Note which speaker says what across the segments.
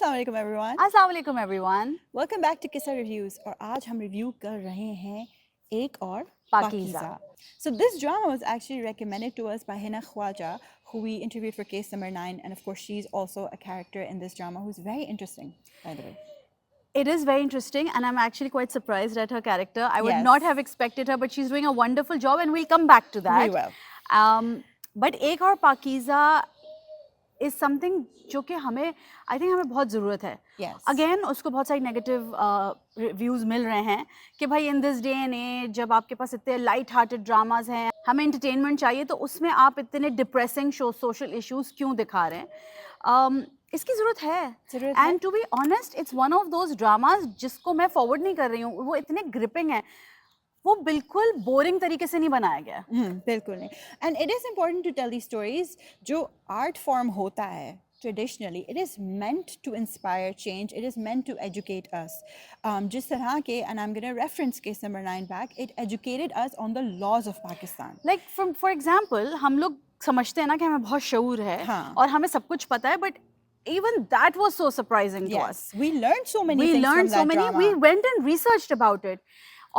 Speaker 1: Assalamualaikum everyone.
Speaker 2: Assalamualaikum everyone.
Speaker 1: Welcome back to Kissa Reviews और आज हम रिव्यू कर रहे हैं एक और
Speaker 2: Pakiza.
Speaker 1: Pakiza. So this drama was actually recommended to us by Hina Khwaja, who we interviewed for case number 9, and of course she's also a character in this drama who's very interesting, by the way.
Speaker 2: It is very interesting and I'm actually quite surprised at her character. I would
Speaker 1: Yes.
Speaker 2: not have expected her, but she's doing a wonderful job and we'll come back to that.
Speaker 1: We will.
Speaker 2: But Ek Aur Pakiza is something जो कि हमें I think हमें बहुत ज़रूरत है.
Speaker 1: Yes.
Speaker 2: Again उसको बहुत सारी नेगेटिव रिव्यूज़ मिल रहे हैं कि भाई in this day and age जब आपके पास इतने लाइट हार्टेड ड्रामाज हैं, हमें एंटरटेनमेंट चाहिए, तो उसमें आप इतने डिप्रेसिंग सोशल इश्यूज क्यों दिखा रहे हैं. इसकी ज़रूरत है. And to be honest it's one of those dramas जिसको मैं फॉरवर्ड नहीं कर रही हूँ. वो इतने ग्रिपिंग है, वो बिल्कुल बोरिंग तरीके से नहीं बनाया गया.
Speaker 1: बिल्कुल नहीं. And it is important to tell the stories. जो आर्ट फॉर्म होता है traditionally, it is meant to inspire change, it is meant to educate us. Jis tarah ke, and I'm going to reference case number 9 back, it educated us on the laws of Pakistan.
Speaker 2: Like for example, हम लोग समझते हैं ना कि हमें बहुत शऊर है और हमें सब कुछ पता है, but even that was so surprising to us.
Speaker 1: We learned so many things from that drama.
Speaker 2: We went and researched about it.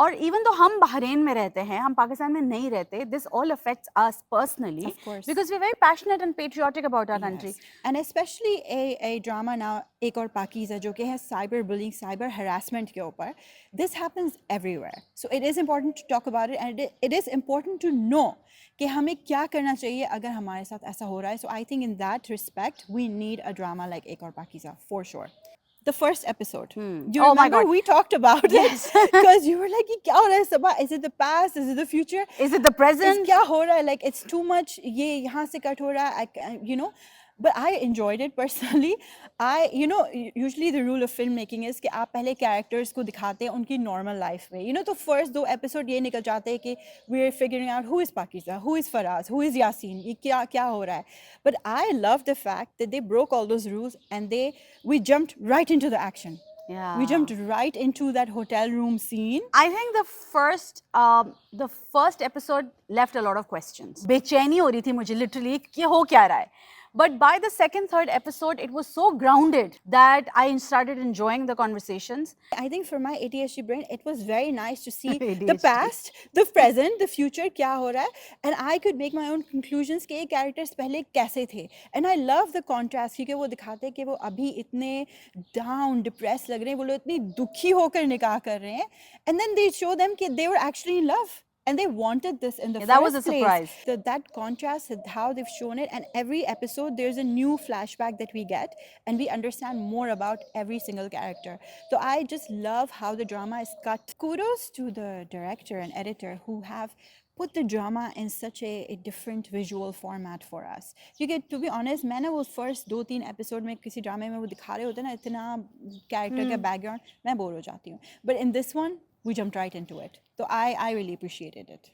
Speaker 2: और इवन तो हम बहरीन में रहते हैं, हम पाकिस्तान में नहीं रहते, this all affects us personally because we are very passionate and patriotic about our country.
Speaker 1: And specially a drama now एक और पाकीज़ा जो कि है साइबर बुलिंग, साइबर हरासमेंट के ऊपर. This happens everywhere, so it is important to talk about it and it is important to know कि हमें क्या करना चाहिए अगर हमारे साथ ऐसा हो रहा है. So I think in that respect we need a drama like एक और Pakeezah for sure. The first episode. You remember we talked about it because you were like, "Kya ho raha hai Sabah? Is it the past? Is it the future?
Speaker 2: Is it the present?
Speaker 1: Kya ho raha hai? Like it's too much. Ye yahan se cut ho raha hai." You know. But I enjoyed it personally. Usually the rule of filmmaking is कि आप पहले characters को दिखाते हैं उनकी normal life में. तो first 2 episode ये निकल जाते हैं कि we're figuring out who is Pakiza, who is Faraz, who is Yasin, ये क्या हो रहा है. But I love the fact that they broke all those rules and we jumped right into the action.
Speaker 2: Yeah.
Speaker 1: We jumped right into that hotel room scene.
Speaker 2: I think the first episode left a lot of questions. बेचैनी हो रही थी मुझे literally कि हो क्या रहा है. But by the second, third episode, it was so grounded that I started enjoying the conversations.
Speaker 1: I think for my ADHD brain, it was very nice to see the past, the present, the future, क्या हो रहा है, and I could make my own conclusions कि ये characters पहले कैसे थे. And I love the contrast क्योंकि वो दिखाते हैं कि वो अभी इतने down, depressed लग रहे हैं, वो लोग इतनी दुखी होकर निकाह कर रहे हैं, and then they show them कि they were actually in love. And they wanted this in the first place.
Speaker 2: That was a surprise.
Speaker 1: That contrast, how they've shown it, and every episode there's a new flashback that we get, and we understand more about every single character. So I just love how the drama is cut. Kudos to the director and editor who have put the drama in such a different visual format for us. Because to be honest, मैंने वो first 2-3 episode में किसी ड्रामे में वो दिखा रहे होते ना इतना character का background, मैं बोर हो जाती हूँ. But in this one, we jumped right into it. So I really appreciated it.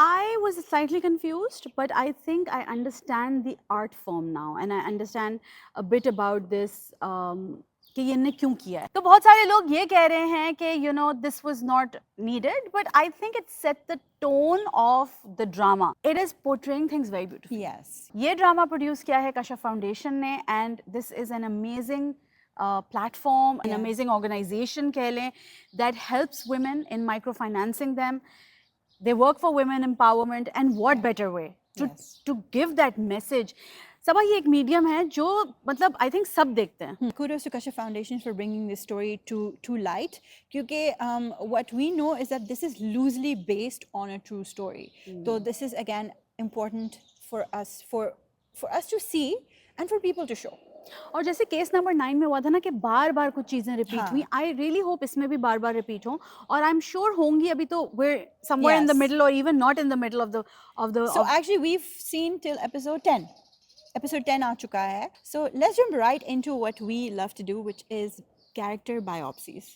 Speaker 2: I was slightly confused, but I think I understand the art form now and I understand a bit about this कि ये इन्हें क्यों किया है. तो बहुत सारे लोग ये कह रहे हैं कि this was not needed, but I think it set the tone of the drama. It is portraying things very beautifully.
Speaker 1: Yes.
Speaker 2: ये drama produce किया है Kasha Foundation ने, and this is an amazing platform, an amazing organization कह लें, that helps women in microfinancing them. They work for women empowerment, and what better way to give that message. सबा ये एक medium है जो मतलब I think सब देखते हैं.
Speaker 1: Kudos to Kasha Foundation for bringing this story to light. क्योंकि what we know is that this is loosely based on a true story. So this is again important for us to see and for people to show.
Speaker 2: और जैसे case number 9 में हुआ था ना कि बार-बार कुछ चीजें रिपीट हुई. आई रियली होप इसमें भी बार-बार रिपीट हो, और आई एम श्योर होंगी. अभी तो we're somewhere in the middle or even not in the middle of the
Speaker 1: So actually we've seen till episode 10. Episode 10 आ चुका है. So let's jump right into what we love to do, which is character biopsies.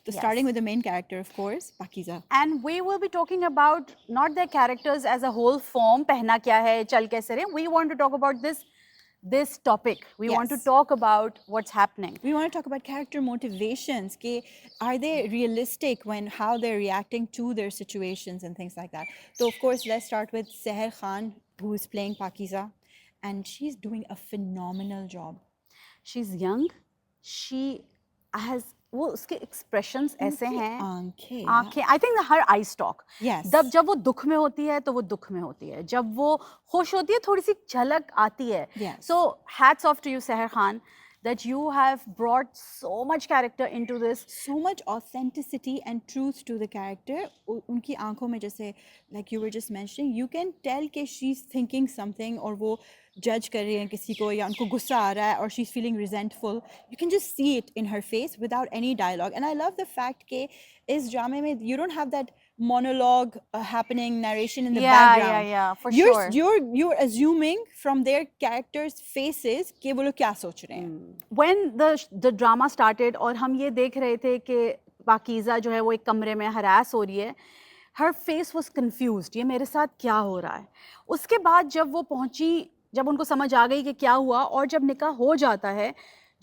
Speaker 1: So starting with the main character, of course, Pakiza.
Speaker 2: And we will be talking about not their characters as a whole form, पहना क्या है, चल कैसे रहे. We want to talk about this topic. We want to talk about what's happening.
Speaker 1: We want to talk about character motivations. Are they realistic when how they're reacting to their situations and things like that? So of course, let's start with Seher Khan, who is playing Pakiza, and she's doing a phenomenal job.
Speaker 2: She's young, she has, वो उसके expressions ऐसे
Speaker 1: उनकी
Speaker 2: हैं,
Speaker 1: आंखें
Speaker 2: आंखें, I think her I stock,
Speaker 1: Yes.
Speaker 2: जब वो दुख में होती है तो वो दुख में होती है, जब वो खुश होती है थोड़ी सी झलक आती है.
Speaker 1: Yes.
Speaker 2: So hats off to you Sehar Khan, that you have brought so much character into this.
Speaker 1: So much authenticity and truth to the character. उनकी आंखों में जैसे like you were just mentioning, you can tell कि she's thinking something और वो judge कर रही है किसी को या उनको गुस्सा आ रहा है और she's feeling resentful. You can just see it in her face without any dialogue. And I love the fact कि इस ड्रामे में you don't have that monologue happening, narration in the background.
Speaker 2: Yeah, for
Speaker 1: you're,
Speaker 2: sure.
Speaker 1: You're assuming from their characters' faces कि वो लोग क्या सोच रहे हैं.
Speaker 2: When the drama started और हम ये देख रहे थे कि पाकीज़ा जो है वो एक कमरे में हरास हो रही है, her face was confused, ये मेरे साथ क्या हो रहा है. उसके बाद जब वो पहुंची, जब उनको समझ आ गई कि क्या हुआ और जब निकाह हो जाता है,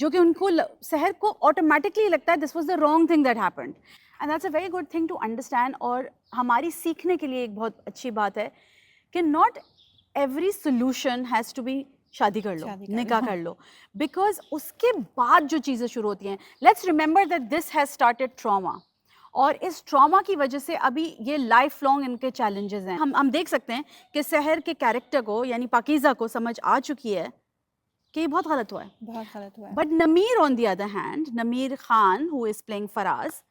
Speaker 2: जो कि उनको सहर को ऑटोमेटिकली लगता है this was the wrong thing that happened, and that's a very good thing to understand. और हमारी सीखने के लिए एक बहुत अच्छी बात है कि not every solution has to be शादी कर लो, निकाह कर लो, बिकॉज उसके बाद जो चीज़ें शुरू होती हैं, let's remember that this has started trauma, और इस ट्रॉमा की वजह से अभी ये लाइफ लॉन्ग इनके चैलेंजेस हैं. हम देख सकते हैं कि सहर के कैरेक्टर को यानी पाकीज़ा को समझ आ चुकी है कि ये बहुत गलत हुआ है,
Speaker 1: बहुत गलत हुआ है.
Speaker 2: बट नमीर on the other hand, Namir Khan who is playing Faraz,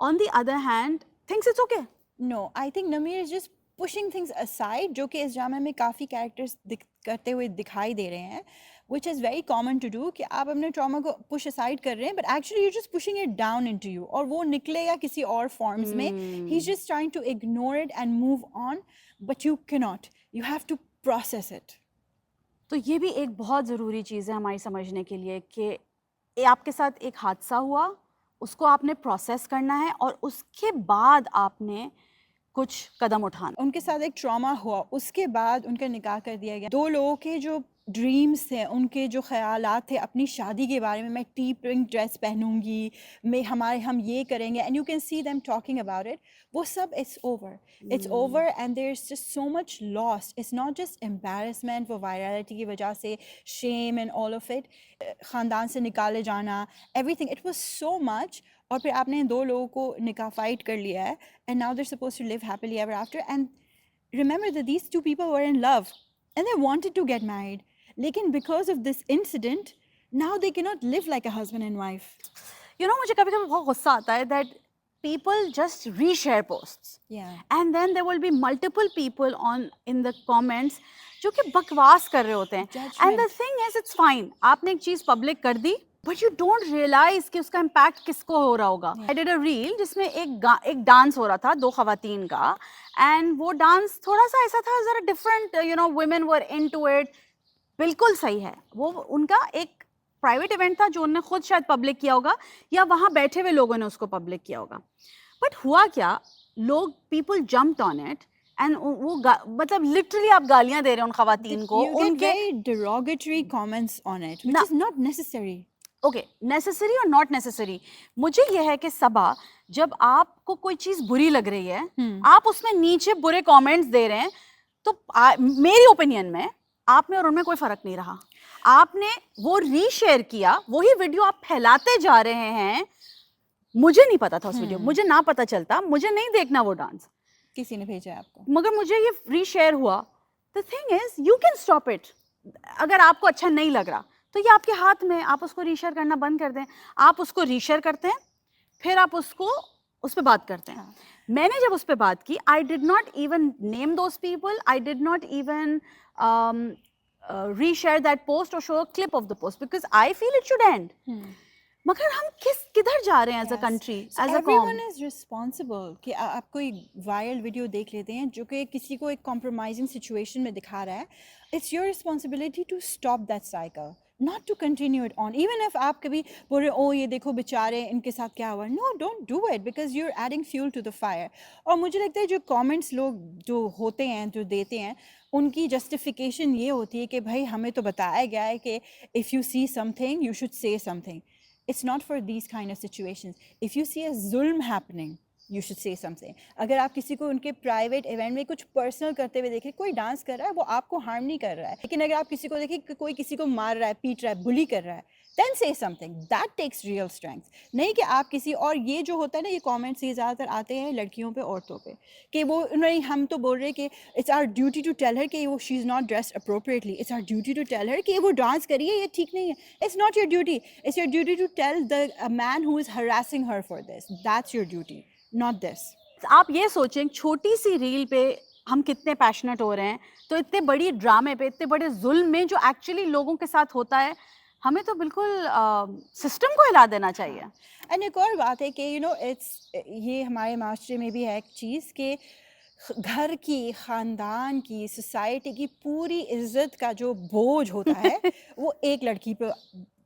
Speaker 2: on the other hand thinks it's okay.
Speaker 1: No, I think Nameer is just pushing things aside, जो कि इस ड्रामे में काफ़ी कैरेक्टर्स करते हुए दिखाई दे रहे हैं, which is very common to do कि आप अपने ट्रॉमा को पुश असाइड कर रहे हैं, but actually you're just pushing it down into you, और वो निकलेगा किसी और फॉर्म्स में. He's just trying to ignore it and move on, but you cannot. You have to process it.
Speaker 2: तो ये भी एक बहुत ज़रूरी चीज़ है हमारी समझने के लिए कि आपके साथ एक हादसा हुआ, उसको आपने प्रोसेस करना है और उसके बाद आपने कुछ कदम उठाना.
Speaker 1: उनके साथ एक ट्रॉमा हुआ, उसके बाद उनका निकाह कर दिया गया. दो लोगों के जो ड्रीम्स थे, उनके जो ख्यालात थे अपनी शादी के बारे में, मैं टी पिंक ड्रेस पहनूंगी, हम ये करेंगे, and you can see them talking about it, वो सब it's over and there is just so much lost. It's not just embarrassment वो वायरलिटी की वजह से, shame and all of it, ख़ानदान से निकाले जाना, everything, it was so much. और फिर आपने दो लोगों को निकाह फाइट कर लिया है, and now they are supposed to live happily ever after, and remember that these two people were in love and they wanted to get married, लेकिन because of this incident now they cannot live like a husband and wife.
Speaker 2: You know, मुझे कभी कभी बहुत गुस्सा आता है that people just reshare posts, and then there will be multiple people in the comments जो कि बकवास कर रहे होते हैं. And the thing is, it's fine, आपने एक चीज पब्लिक कर दी, but you don't realize कि उसका impact किसको हो रहा होगा. I did a reel जिसमें एक डांस हो रहा था दो खवातीन का, and वो डांस थोड़ा सा ऐसा था जरा different, you know, women were into it. बिल्कुल सही है, वो उनका एक प्राइवेट इवेंट था जो उन्होंने खुद शायद पब्लिक किया होगा या वहां बैठे हुए लोगों ने उसको पब्लिक किया होगा. बट हुआ क्या, लोग people jumped on it and वो मतलब लिटरली आप गालियां दे रहे हैं उन खवातीन को,
Speaker 1: उनके derogatory comments on it, which is not necessary.
Speaker 2: Okay, necessary और नॉट नेसेसरी. मुझे यह है कि सबा, जब आपको कोई चीज बुरी लग रही है, आप उसमें नीचे बुरे कमेंट्स दे रहे हैं, तो मेरी ओपिनियन में आप में और उनमें कोई फर्क नहीं रहा. आपने वो रीशेयर किया, वही वीडियो आप फैलाते जा रहे हैं. मुझे नहीं पता था उस वीडियो, मुझे ना पता चलता, मुझे नहीं देखना वो डांस,
Speaker 1: किसी ने भेजा आपको,
Speaker 2: मगर मुझे ये रीशेयर हुआ. The thing is, you can stop it. अगर आपको अच्छा नहीं लग रहा तो ये आपके हाथ में, आप उसको रीशेयर करना बंद कर दें. आप उसको रीशेयर करते हैं, फिर आप उसको उस पर बात करते हैं. मैंने जब उस पर बात की, I did not even name those people, I did not even reshare that post or show a clip of the post because I feel it should end. मगर हम किधर जा रहे हैं as a country, as a
Speaker 1: everyone is responsible कि आप कोई viral video देख लेते हैं जो कि किसी को एक compromising situation में दिखा रहा है, it's your responsibility to stop that cycle, not to continue it on. Even if आप कभी बोल रहे हो ये देखो बेचारे इनके साथ क्या हुआ, no, don't do it because you're adding fuel to the fire. और मुझे लगता है जो comments लोग जो होते हैं, जो देते हैं, उनकी justification ये होती है कि भाई हमें तो बताया गया है कि if you see something you should say something. It's not for these kind of situations. If you see a zulm happening, you should say something. अगर आप किसी को उनके प्राइवेट इवेंट में कुछ पर्सनल करते हुए देखें, कोई डांस कर रहा है, वो आपको हार्म नहीं कर रहा है, लेकिन अगर आप किसी को देखें कि कोई किसी को मार रहा है, पीट रहा है, बुली कर रहा है, then say something. That takes real strength. नहीं कि आप किसी और ये जो होता है ना, ये comments ये ज़्यादातर आते हैं लड़कियों पे औरतों पे कि वो नहीं, हम तो बोल रहे कि it's our duty to tell her कि वो she's not dressed appropriately, it's our duty to tell her कि वो डांस करिए ये ठीक नहीं है. It's not your duty. It's your duty to tell the a man who is harassing her for this. That's your duty, not this.
Speaker 2: आप ये सोचें छोटी सी रील पे हम कितने पैशनेट हो रहे हैं, तो इतने बड़ी ड्रामे पे, इतने बड़े जुल्म में जो एक्चुअली लोगों के साथ होता है, हमें तो बिल्कुल सिस्टम को हिला देना चाहिए.
Speaker 1: एंड एक और बात है कि यू नो इट्स ये हमारे मास्टर में भी है एक चीज़ कि घर की, ख़ानदान की, सोसाइटी की पूरी इज्जत का जो बोझ होता है वो एक लड़की पे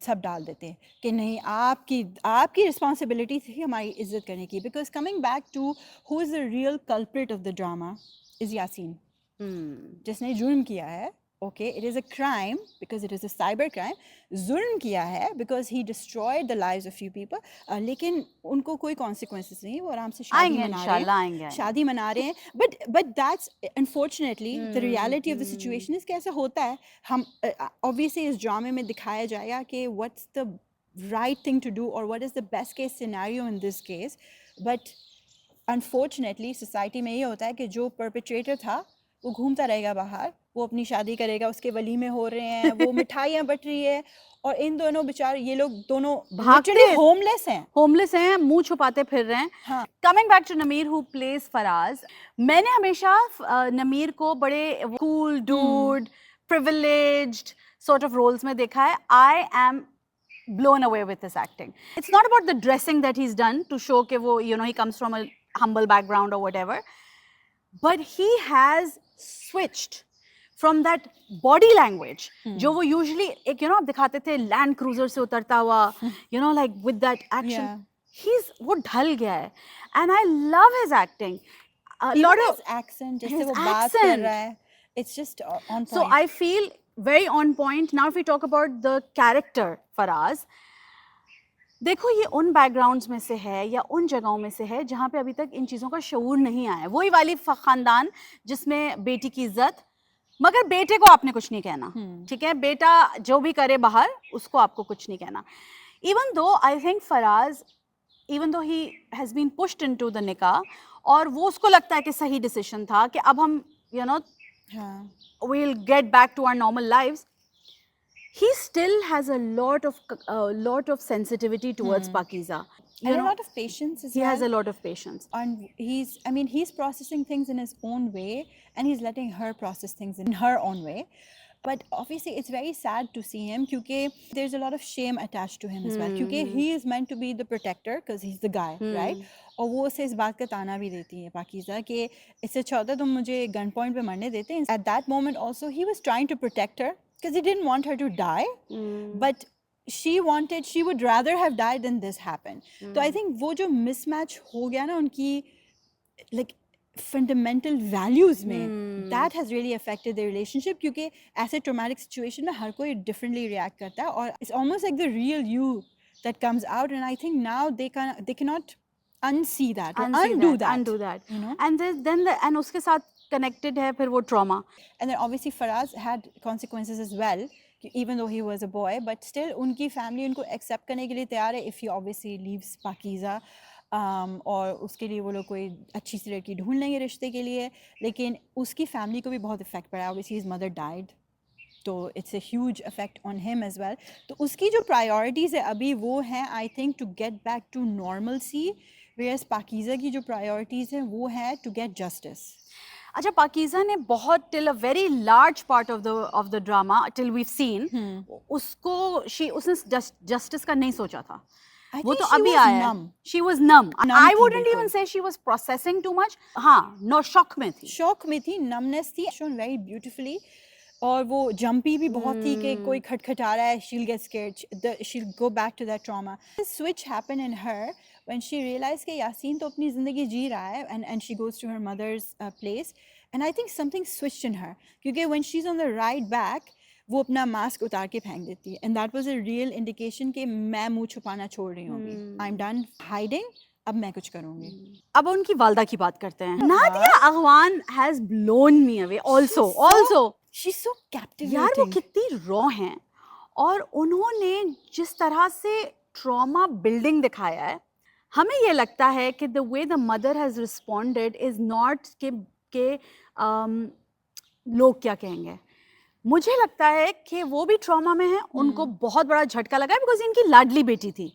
Speaker 1: सब डाल देते हैं कि नहीं, आपकी रिस्पॉन्सिबिलिटी थी हमारी इज्जत करने की. Because coming back to who is the real culprit of the drama is Yasin, जिसने जुर्म किया है. Okay, it is a crime because it is a cyber crime. जुल्म किया है because he destroyed the lives of few people. लेकिन उनको कोई consequences नहीं, वो आराम से शादी मना रहे हैं, शादी मना रहे हैं. But that's unfortunately the reality of the situation is कैसा होता है. हम obviously इस ड्रामे में दिखाया जाएगा कि what's the right thing to do or what is the best case scenario in this case. But unfortunately society में ये होता है कि जो perpetrator था वो घूमता रहेगा बाहर, वो अपनी शादी करेगा, उसके वलीमे हो रहे हैं, वो मिठाइयाँ बट रही है, और इन दोनों बेचारे ये लोग दोनों भागते
Speaker 2: होमलेस हैं, मुंह छुपाते फिर रहे हैं.
Speaker 1: हाँ.
Speaker 2: Coming back to Namir who plays Faraz, मैंने हमेशा नमीर को बड़े cool dude, privileged sort of roles में देखा है. I am blown away with his acting. It's not about the dressing that he's done to show कि वो he comes from a humble background or whatever, but he has switched from that body language जो वो usually एक आप दिखाते थे Land Cruiser से उतरता हुआ, like with that action. He's वो ढल गया है, and I love his acting.
Speaker 1: A lot of accent, जैसे वो बात कर रहा है, it's just on point.
Speaker 2: So I feel very on point. Now if we talk about the character Faraz, देखो ये उन बैकग्राउंड्स में से है या उन जगहों में से है जहाँ पे अभी तक इन चीज़ों का शऊर नहीं आया. वही वाली खानदान जिसमें बेटी की इज्जत, मगर बेटे को आपने कुछ नहीं कहना, ठीक है, बेटा जो भी करे बाहर उसको आपको कुछ नहीं कहना. Even though I think Faraz, even though he has been pushed into the nikah, और वो उसको लगता है कि सही डिसीजन था कि अब हम we'll get back to our normal lives. He still has a lot of sensitivity towards Pakiza.
Speaker 1: And a lot of patience as well.
Speaker 2: He has a lot of patience.
Speaker 1: And he's processing things in his own way, and he's letting her process things in her own way. But obviously it's very sad to see him because there's a lot of shame attached to him as well. Because he is meant to be the protector because he's the guy, right? और वो उसे इस बात का ताना भी देती है पाकीज़ा कि इससे अच्छा होता तुम मुझे गन पॉइंट पे मरने देते. At that moment also he was trying to protect her because he didn't want her to die, but she would rather have died than this happen. So I think वो जो mismatch हो गया ना उनकी like fundamental values में, that has really affected their relationship क्योंकि ऐसे traumatic situation में हर कोई differently react करता है, और it's almost like the real you that comes out, and I think now they cannot unsee that, undo that,
Speaker 2: and then and उसके साथ connected है फिर वो trauma.
Speaker 1: And then obviously Faraz had consequences as well, even though he was a boy, but still उनकी family उनको accept करने के लिए तैयार है if he obviously leaves Pakiza. और उसके लिए वो लोग कोई अच्छी सी लड़की ढूंढ लेंगे रिश्ते के लिए, लेकिन उसकी फैमिली को भी बहुत इफेक्ट पड़ा. obviously his mother died, तो it's a huge effect on him as well. तो उसकी जो प्रायोरिटीज़ है अभी वो हैं I think to get back to normalcy, whereas Pakeezah की जो प्रायोरिटीज़ हैं वो है टू गेट जस्टिस.
Speaker 2: अच्छा, पाकीज़ा ने बहुत till a very large part of the drama till we've seen उसने justice का नहीं सोचा था. वो तो अभी आया. She was numb. I wouldn't even say she was processing too much. हाँ, no, शॉक में थी,
Speaker 1: numbness थी, shown very beautifully. और वो jumpy भी बहुत थी कि कोई खटखटा रहा है, she'll get scared, she'll go back to that trauma. This switch happened in her when she realized कि यासीन तो अपनी ज़िंदगी जी रहा है, and she goes to her mother's place, and I think something switched in her क्योंकि when she's on the ride back वो अपना mask उतार के फेंक देती है, and that was a real indication कि मैं मुंह छुपाना छोड़ रही हूँ अभी. I'm done hiding, अब मैं कुछ करूँगी.
Speaker 2: अब उनकी वालदा की बात करते हैं. Nadia अगवान has blown me away also. She's
Speaker 1: so captivating.
Speaker 2: यार वो कितनी रॉ हैं और उन्होंने जिस तरह से ट्रॉमा बिल्डिंग दिखाया है, हमें ये लगता है कि the way the mother has responded is not के लोग क्या कहेंगे। मुझे लगता है कि वो भी ट्रॉमा में है, उनको बहुत बड़ा झटका लगा है बिकॉज इनकी लाडली बेटी थी,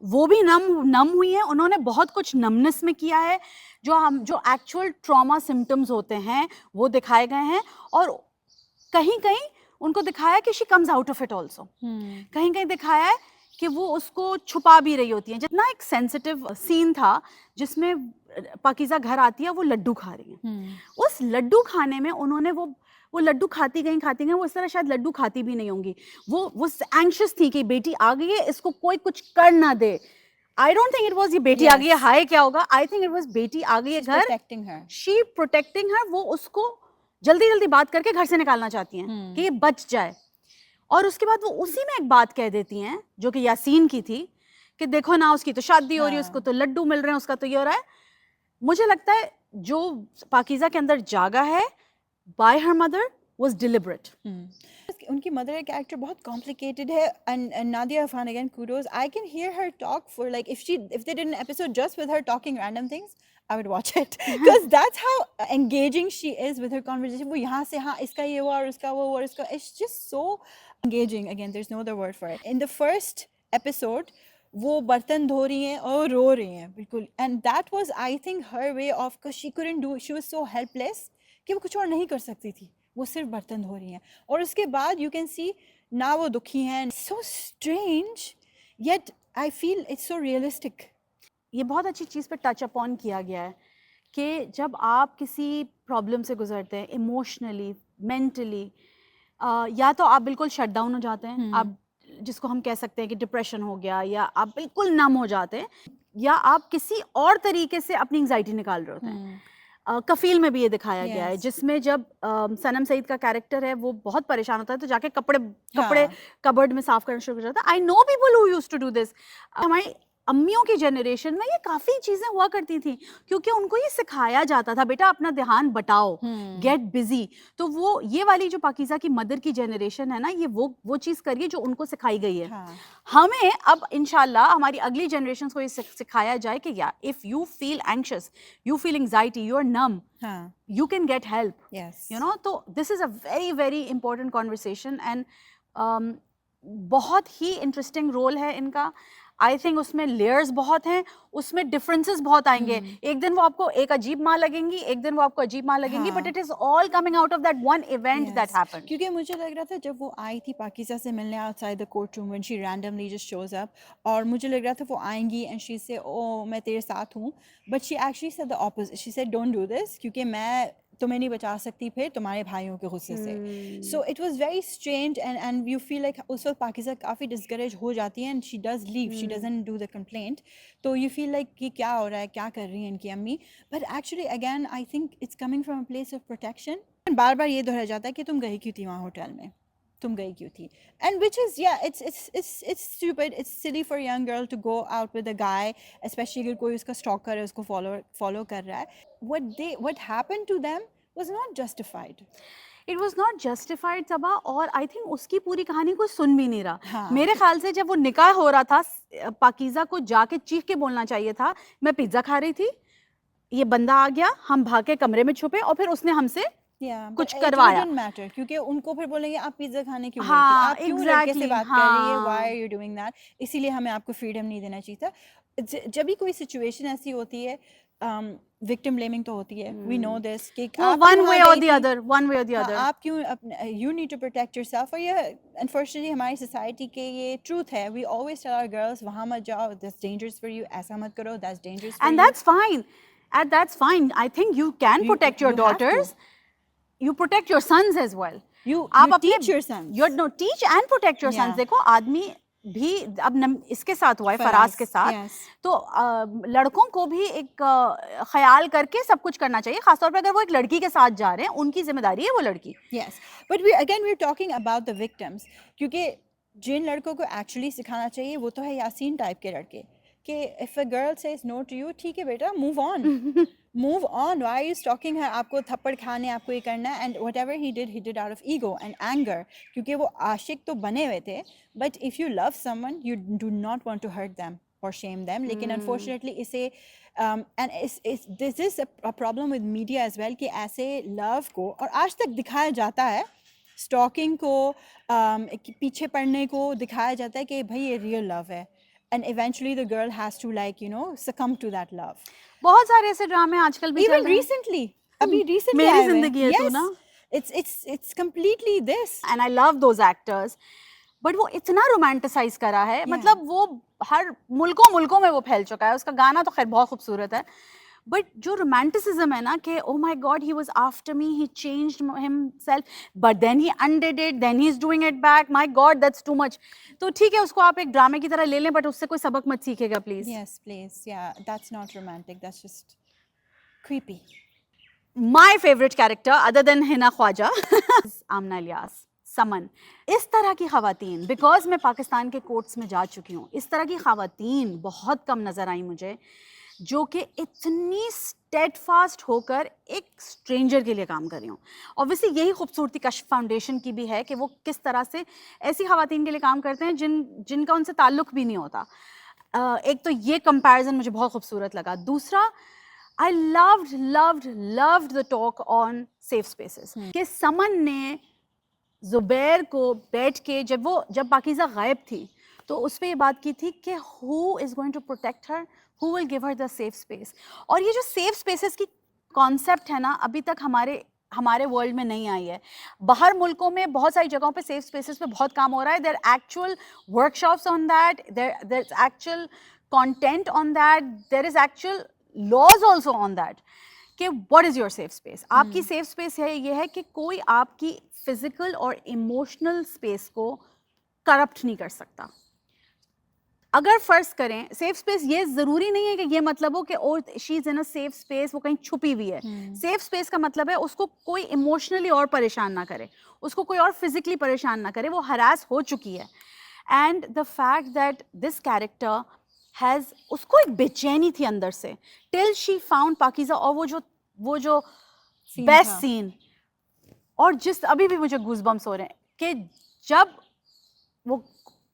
Speaker 2: वो भी नम हुई है, उन्होंने बहुत कुछ नमनेस में किया है, जो एक्चुअल ट्रॉमा सिम्टम्स होते हैं वो दिखाए गए हैं, और कहीं कहीं उनको दिखाया कि she comes out of it also, कहीं कहीं दिखाया है कि वो उसको छुपा भी रही होती है। जितना एक सेंसिटिव सीन था जिसमें पाकीज़ा घर आती है, वो लड्डू खा रही है, उस लड्डू खाने में उन्होंने वो लड्डू खाती गई, वो इस तरह शायद लड्डू खाती भी नहीं होंगी, वो एंग्शियस थी कि बेटी आ गई है, इसको कोई कुछ कर ना दे। I don't think it was ये बेटी आ गई है हाय क्या होगा, आई थिंक इट वाज बेटी आ गई है घर, शी प्रोटेक्टिंग हर, वो उसको जल्दी जल्दी बात करके घर से निकालना चाहती हैं कि ये बच जाए। और उसके बाद वो उसी में एक बात कह देती हैं जो कि यासीन की थी कि देखो ना, उसकी तो शादी हो रही है, उसको तो लड्डू मिल रहे हैं, उसका तो ये हो रहा है। मुझे लगता है जो पाकीज़ा के अंदर जागा है bye her mother was deliberate.
Speaker 1: उनकी मदर का कैरेक्टर बहुत कॉम्प्लिकेटेड है, and Nadia Irfan again kudos. I can hear her talk for like if they did an episode just with her talking random things, I would watch it because that's how engaging she is with her conversation. वो यहाँ से हाँ इसका ये हुआ और उसका वो हुआ और इसका, it's just so engaging. Again, there's no other word for it. In the first episode वो बर्तन धो रही हैं और रो रही हैं बिल्कुल, and that was I think her way of, because she couldn't do, she was so helpless कि वो कुछ और नहीं कर सकती थी, वो सिर्फ बर्तन धो रही हैं। और उसके बाद यू कैन सी ना वो दुखी हैं, so strange yet I feel it's so realistic.
Speaker 2: ये बहुत अच्छी चीज़ पे टच अपॉन किया गया है कि जब आप किसी प्रॉब्लम से गुजरते हैं इमोशनली, मेंटली, या तो आप बिल्कुल शट डाउन हो जाते हैं, आप जिसको हम कह सकते हैं कि डिप्रेशन हो गया, या आप बिल्कुल नम हो जाते हैं, या आप किसी और तरीके से अपनी एंग्जाइटी निकाल रहे होते हैं। कफील में भी ये दिखाया गया है, जिसमें जब सनम सईद का कैरेक्टर है वो बहुत परेशान होता है तो जाके कपड़े कबर्ड में साफ करना शुरू कर जाता है। I know people who used to do this. हमारी अम्मियों की जनरेशन में ये काफ़ी चीज़ें हुआ करती थी क्योंकि उनको ये सिखाया जाता था, बेटा अपना ध्यान बटाओ, गेट बिजी। तो वो ये वाली जो पाकीज़ा की मदर की जनरेशन है ना, ये वो चीज़ करिए जो उनको सिखाई गई है। हमें अब इंशाल्लाह हमारी अगली जनरेशन को ये सिखाया जाए कि या if you feel anxious, you feel anxiety, you are numb, you can get help, you know. तो this is a very very important conversation, and बहुत ही इंटरेस्टिंग रोल है इनका। आई थिंक उसमें लेयर्स बहुत हैं, उसमें डिफरेंसेस बहुत आएंगे। एक दिन वो आपको एक अजीब माँ लगेंगी, एक दिन वो आपको अजीब माँ लगेंगी, but it is all coming out of that one event that happened.
Speaker 1: क्योंकि मुझे लग रहा था जब वो आई थी पाकीज़ा से मिलने outside the court room, when she randomly just shows up, और मुझे लग रहा था वो आएंगी एंड शी से ओ मैं तेरे साथ हूँ, but she actually said the opposite, she said don't do this, क्योंकि मैं तुम्हें नहीं बचा सकती फिर तुम्हारे भाइयों के गुस्से से। So it was very strange, and you feel like उस वक्त पाकीज़ा काफ़ी डिस्करेज हो जाती है and she does leave, she doesn't do the complaint. तो यू फील लाइक कि क्या हो रहा है, क्या कर रही हैं इनकी अम्मी, but actually again I think it's coming from a place of protection. बार बार ये दोहराया जाता है कि तुम गई क्यों थी वहाँ होटल में, तुम गई क्यों थी, एंड विच इज़ या it's stupid, it's silly for young girl to go out with a guy, specially अगर कोई उसका स्टॉकर है, उसको फॉलो कर रहा है। What happened to them was not justified.
Speaker 2: It was not justified Saba, और आई थिंक उसकी पूरी कहानी कोई सुन भी नहीं रहा। मेरे ख्याल से जब वो निकाह हो रहा था, पाकीज़ा को जाके चीख के बोलना चाहिए था मैं पिज्ज़ा खा रही थी, ये बंदा आ गया, हम भाग के कमरे में छुपे और फिर उसने हमसे कुछ करवाया।
Speaker 1: मैटर, क्योंकि उनको फिर बोलेंगे आप पिज्जा खाने क्यों गई थी, आप क्यों लड़के से बात कर रही है, why are you doing that, इसीलिए हमें आपको फ्रीडम नहीं देना चाहिए था। जब भी कोई सिचुएशन ऐसी होती है, विक्टिम ब्लेमिंग तो होती है, वी नो दिस कि
Speaker 2: वन वे और द अदर,
Speaker 1: आप क्यों, you need to protect yourself. और ये अनफॉर्चुनेटली हमारी सोसाइटी के ये ट्रूथ है, we always tell our girls वहाँ मत जाओ, दैट्स डेंजरस फॉर यू, ऐसा मत करो, that's dangerous for you,
Speaker 2: and that's fine. I think you can protect your daughters, you protect your sons as well.
Speaker 1: You teach your sons.
Speaker 2: Teach and protect your sons. देखो आदमी भी अब इसके साथ हुआ है, फराज के साथ, तो लड़कों को भी एक ख्याल करके सब कुछ करना चाहिए, खासतौर पर अगर वो एक लड़की के साथ जा रहे हैं, उनकी जिम्मेदारी है वो लड़की।
Speaker 1: Yes, but we are talking about the victims, क्योंकि जिन लड़कों को एक्चुअली सिखाना चाहिए वो तो है यासीन टाइप के लड़के, कि if a girl says no to you, ठीक है बेटा, move on. Move on. Why are you stalking her? आपको थप्पड़ खाने, आपको ये करना है. And whatever he did out of ego and anger. क्योंकि वो आशिक तो बने हुए थे. But if you love someone, you do not want to hurt them or shame them. लेकिन unfortunately इसे and this is a problem with media as well कि ऐसे love को, और आज तक दिखाया जाता है, stalking को, पीछे पड़ने को दिखाया जाता है कि भाई ये real love है. And eventually the girl has to, like, you know, succumb to that love.
Speaker 2: बहुत सारे ऐसे ड्रामे आजकल भी
Speaker 1: Even
Speaker 2: चल रहे हैं.
Speaker 1: recently, अभी recently
Speaker 2: मेरी
Speaker 1: आए हुए हैं.
Speaker 2: जिंदगी है तू
Speaker 1: Yes,
Speaker 2: ना.
Speaker 1: it's completely this.
Speaker 2: And I love those actors, but वो इतना रोमांटिसाइज करा है. मतलब वो हर मुल्कों में वो फैल चुका है. उसका गाना तो खैर बहुत खूबसूरत है, बट जो रोमांटिसिज्म है ना कि oh my God he was after me, he changed himself, but then he undid it, then he is doing it back. My God, that's too much. तो ठीक है, उसको आप एक ड्रामे की तरह ले लें, बट उससे कोई सबक मत सीखेगा please.
Speaker 1: Yes, please. Yeah, that's not romantic. That's just creepy.
Speaker 2: My favorite character other than Hina Khwaja is Amna Ilyas, समन. इस तरह की खवातीन, बिकॉज मैं पाकिस्तान के कोर्ट्स में जा चुकी हूँ, इस तरह की खवातीन बहुत कम नज़र आई मुझे जो कि इतनी स्टेडफास्ट होकर एक स्ट्रेंजर के लिए काम कर रही हूँ. ऑब्वियसली यही खूबसूरती कश्फ फाउंडेशन की भी है कि वो किस तरह से ऐसी खवातीन के लिए काम करते हैं जिनका उनसे ताल्लुक भी नहीं होता. एक तो ये कंपैरिजन मुझे बहुत खूबसूरत लगा. दूसरा, I loved the talk on safe spaces. कि समन ने जुबैर को बैठ के जब पाकीज़ा गायब थी तो उस पर ये बात की थी कि who is going to protect her, who will give her the safe space. और ये जो safe spaces की कॉन्सेप्ट है ना, अभी तक हमारे वर्ल्ड में नहीं आई है. बाहर मुल्कों में बहुत सारी जगहों पे सेफ स्पेसेस पे बहुत काम हो रहा है. There actual workshops on that, there is actual content on that, there is actual laws also on that कि what is your safe space. आपकी सेफ स्पेस ये है कि कोई आपकी फिजिकल और इमोशनल स्पेस को करप्ट नहीं कर सकता. अगर फर्ज करें सेफ स्पेस, ये जरूरी नहीं है कि ये मतलब हो कि oh she is in a safe space, वो कहीं छुपी हुई है. सेफ स्पेस का मतलब है उसको कोई इमोशनली और परेशान ना करे, उसको कोई और फिजिकली परेशान ना करे, वो हरास हो चुकी है. And the fact that this character has, उसको एक बेचैनी थी अंदर से टिल शी फाउंड पाकीज़ा. और वो जो बेस्ट सीन, और जिस अभी भी मुझे गूज़बम्स हो रहे हैं कि जब वो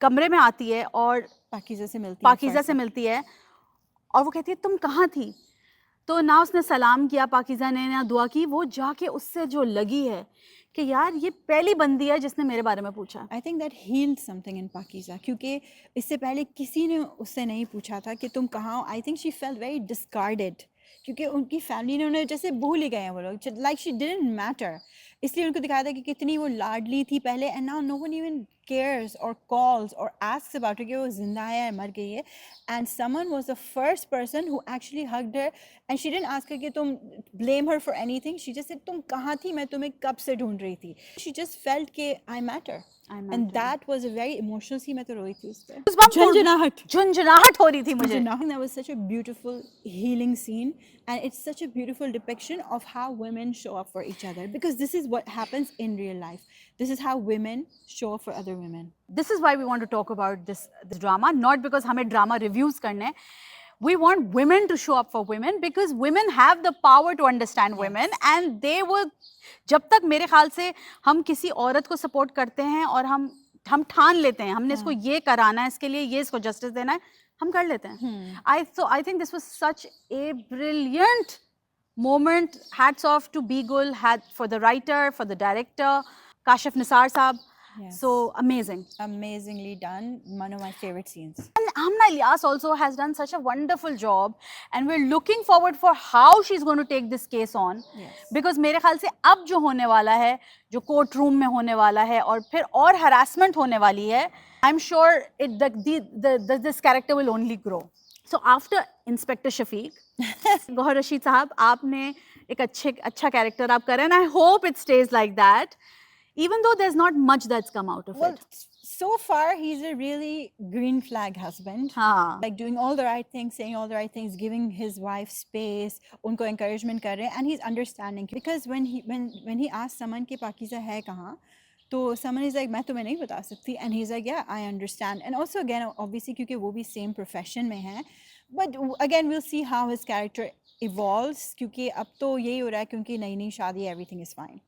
Speaker 2: कमरे में आती है और पाकीज़ा से मिलती है और वो कहती है तुम कहाँ थी. तो ना उसने सलाम किया पाकीज़ा ने, ना दुआ की. वो जाके उससे जो लगी है कि यार ये पहली बंदी है जिसने मेरे बारे में पूछा.
Speaker 1: I think that healed something in Pakeezah, क्योंकि इससे पहले किसी ने उससे नहीं पूछा था कि तुम कहाँ हो. I think she felt very discarded, क्योंकि उनकी फैमिली ने उन्हें जैसे भूल ही गए हैं वो लोग, लाइक शी डिडंट मैटर. इसलिए उनको दिखाया था कि कितनी वो लाडली थी पहले, and now no one even cares और कॉल्स और आस्क्स अबाउट कि वो जिंदा है या मर गई है. And someone was the first person who actually hugged her, and she didn't ask कि तुम blame her for anything. She just said तुम कहाँ थी, मैं तुम्हें कब से ढूंढ रही थी. शी जस्ट फेल्ट कि I matter, and that was a very emotional सी. मैं तो रोई थी उस पर,
Speaker 2: झंझनाहट हो रही थी मुझे.
Speaker 1: That was such a beautiful healing scene, and it's such a beautiful depiction of how women show up for each other, because this is what happens in real life. This is how women show up for other women.
Speaker 2: This is why we want to talk about this drama, not because हमें drama reviews करने. We want women to show up for women because women have the power to understand women, and they will. जब तक मेरे ख्याल से हम किसी औरत को सपोर्ट करते हैं और हम ठान लेते हैं हमने इसको ये कराना है, इसके लिए ये इसको जस्टिस देना है, हम कर लेते हैं. I think this was such a brilliant moment. Hats off to Beagle, for the writer, for the director, Kashif Nisar Saab.
Speaker 1: Yes.
Speaker 2: So amazing.
Speaker 1: Amazingly done. One of my favorite scenes.
Speaker 2: And Amna Ilyas also has done such a wonderful job, and we're looking forward for how she's going to take this case on.
Speaker 1: Yes.
Speaker 2: Because मेरे ख्याल से अब जो होने वाला है, जो court room में होने वाला है और फिर और harassment होने वाली है, I'm sure this character will only grow. So after Inspector Shafiq, Gauhar Rashid साहब, आपने एक अच्छा character आप करें, and I hope it stays like that. Even though there's not much that's come out of it.
Speaker 1: So far, he's a really green flag husband. Like doing all the right things, saying all the right things, giving his wife space, unko encouragement kar rahe, and he's understanding. Because when he asked someone कि पाकीज़ा है कहाँ, तो someone is like मैं तुम्हें नहीं बता सकती, and he is like या I understand, and also again obviously क्योंकि वो भी सेम प्रोफेशन में हैं, but again will see how his character evolves, क्योंकि अब तो यही हो रहा है क्योंकि नई नई शादी, everything is fine.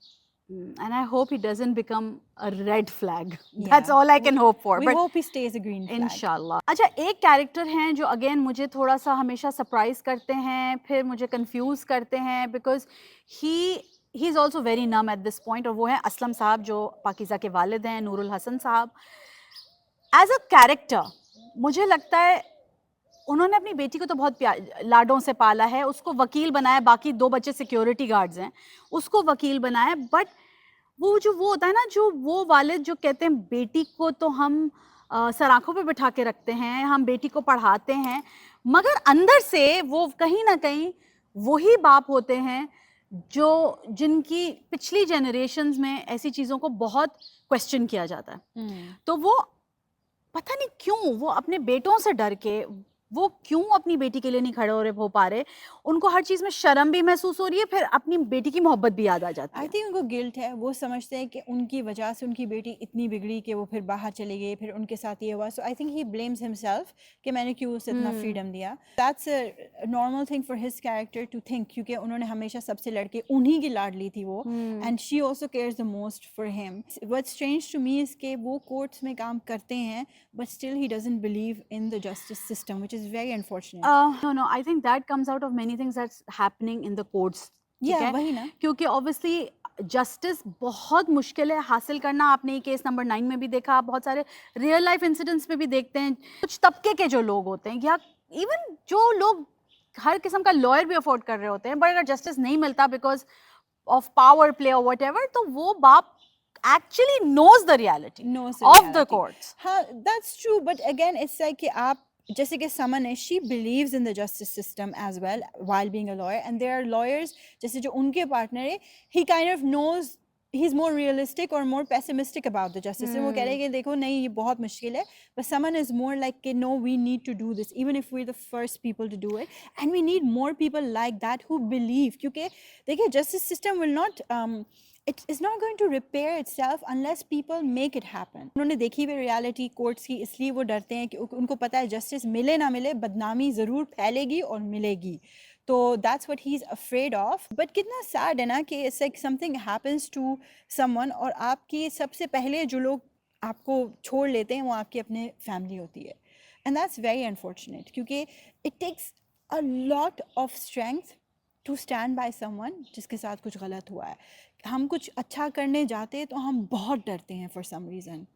Speaker 2: And I hope he doesn't become a red flag. That's all I can hope for.
Speaker 1: We
Speaker 2: But
Speaker 1: hope he stays a green flag.
Speaker 2: इंशाल्लाह. अच्छा, एक कैरेक्टर हैं जो अगेन मुझे थोड़ा सा हमेशा सरप्राइज करते हैं, फिर मुझे कंफ्यूज करते हैं, because he is also very numb at this point, और वो हैं असलम साहब जो पाकिज़ा के वालिद हैं, नूरुल हसन साहब. एज अ कैरेक्टर मुझे लगता है उन्होंने अपनी बेटी को तो बहुत लाडों से पाला है, उसको वकील बनाया, बाकी 2 बच्चे सिक्योरिटी गार्ड्स हैं, उसको वकील बनाया, बट वो होता है ना, जो वो वालिद जो कहते हैं बेटी को तो हम सर आंखों पे बिठा के रखते हैं, हम बेटी को पढ़ाते हैं, मगर अंदर से वो कहीं ना कहीं वही बाप होते हैं जो जिनकी पिछली जनरेशन्स में ऐसी चीज़ों को बहुत क्वेश्चन किया जाता है. तो वो पता नहीं क्यों वो अपने बेटों से डर के वो क्यों अपनी बेटी के लिए नहीं खड़े हो पा रहे, उनको हर चीज में शर्म भी महसूस हो रही है, फिर अपनी बेटी की मोहब्बत भी याद आ जाती
Speaker 1: आई
Speaker 2: है.
Speaker 1: थिंक उनको गिल्ट है, वो समझते हैं कि उनकी वजह से उनकी बेटी इतनी बिगड़ी कि वो फिर बाहर चले गए, फिर उनके साथ ये हुआ. So I think he blames himself कि मैंने क्यों उसे इतना फ्रीडम दिया. That's a normal thing for his character to think, क्योंकि उन्होंने हमेशा सबसे लड़के उन्हीं की लाड ली थी वो, and she also cares the most for him. What's strange to me is के वो कोर्ट्स में काम करते हैं but still he doesn't believe in the justice system, which is very unfortunate.
Speaker 2: No, I think that comes out of many things that's happening in the courts. ठीक
Speaker 1: या
Speaker 2: है,
Speaker 1: वही ना.
Speaker 2: क्योंकि ऑब्वियसली जस्टिस बहुत मुश्किल है हासिल करना. आपने ये केस नंबर 9 में भी देखा, आप बहुत सारे रियल लाइफ इंसिडेंट्स में भी देखते हैं. कुछ तबके के जो लोग होते हैं या इवन जो लोग हर किस्म का लॉयर भी अफोर्ड कर रहे होते हैं, बट अगर जस्टिस नहीं मिलता बिकॉज ऑफ पावर प्ले और वट एवर, तो वो बाप actually knows the reality
Speaker 1: knows the
Speaker 2: of the
Speaker 1: reality.
Speaker 2: courts.
Speaker 1: हाँ, that's true, but again it's like कि आप जैसे कि समन है, she believes in the justice system as well while being a lawyer, and there are lawyers जैसे जो उनके partner है, he kind of knows, he's more realistic or more pessimistic about the justice system. वो कह रहे हैं कि देखो नहीं ये बहुत मुश्किल है, but someone is more like कि no, we need to do this even if we're the first people to do it, and we need more people like that who believe, क्योंकि देखिए justice system will not it is not going to repair itself unless people make it happen. उन्होंने देखी हुई reality courts की, इसलिए वो डरते हैं कि उनको पता है जस्टिस मिले ना मिले बदनामी ज़रूर फैलेगी और मिलेगी. तो that's what he is afraid of. But कितना सैड है ना कि it's like something happens to someone और आपकी सबसे पहले जो लोग आपको छोड़ लेते हैं वो आपकी अपने फैमिली होती है, एंड दैट्स वेरी अनफॉर्चुनेट, क्योंकि it takes a lot of strength to stand by someone जिसके साथ कुछ गलत हुआ है. हम कुछ अच्छा करने जाते हैं तो हम बहुत डरते हैं for some reason,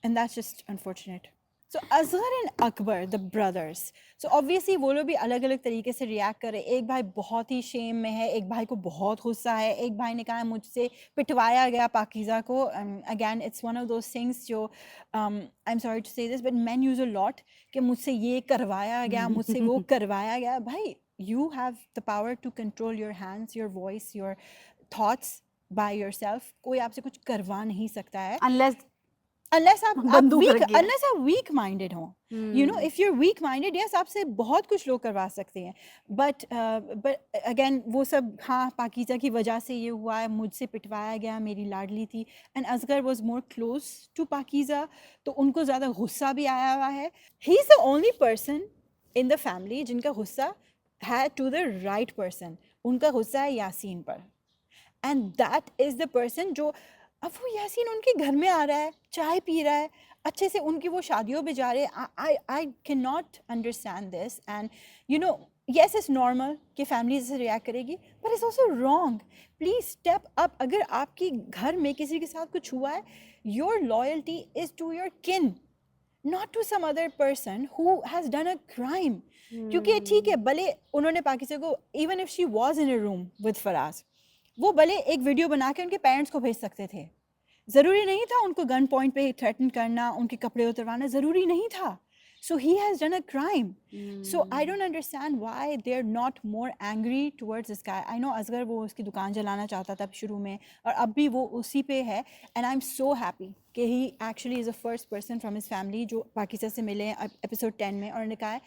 Speaker 1: and that's just unfortunate. So Asghar and Akbar the brothers, so obviously वो लोग भी अलग अलग तरीके से रिएक्ट कर रहे हैं. एक भाई बहुत ही शेम में है, एक भाई को बहुत गुस्सा है, एक भाई ने कहा मुझसे पिटवाया गया पाकीज़ा को. Again it's one of those things जो आई एम सॉरी टू से this but man use a lot कि मुझसे ये करवाया गया, मुझसे वो करवाया गया. भाई you have the power to control your hands, your voice, your thoughts by yourself. कोई आपसे कुछ करवा नहीं सकता है unless आप weak minded हो. You know, if you're weak minded, yes, आपसे बहुत कुछ लोग करवा सकते हैं, but again वो सब हाँ पाकीज़ा की वजह से ये हुआ है, मुझसे पिटवाया गया, मेरी लाडली थी, and Asghar was more close to Pakeezah, तो उनको ज़्यादा गुस्सा भी आया हुआ है. He is the only person in the family जिनका गुस्सा है to the right person. उनका गुस्सा है यासीन पर, and that is the person जो अब वो यासीन उनके घर में आ रहा है, चाय पी रहा है, अच्छे से उनकी वो शादियों पे जा रहे हैं. I cannot understand this, and you know, yes it's normal कि फैमिली से रिएक्ट करेगी, but it's also wrong. Please step up. अगर आपके घर में किसी के साथ कुछ हुआ है, your loyalty is to your kin, not to some other person who has done a crime. क्योंकि ठीक है भले उन्होंने पाकिस्तान को, even if she was in a room with Faraz, वो भले एक वीडियो बना के उनके पेरेंट्स को भेज सकते थे, ज़रूरी नहीं था उनको गन पॉइंट पे थ्रेटन करना, उनके कपड़े उतरवाना ज़रूरी नहीं था. So he has done a crime. So I don't understand why they're not more angry towards this guy. I know Asghar वो उसकी दुकान जलाना चाहता था शुरू में, और अब भी वो उसी पे है, and I'm so happy कि he actually is the first person from his family जो पाकिस्तान से मिले एपिसोड 10 में, और उन्होंने कहा है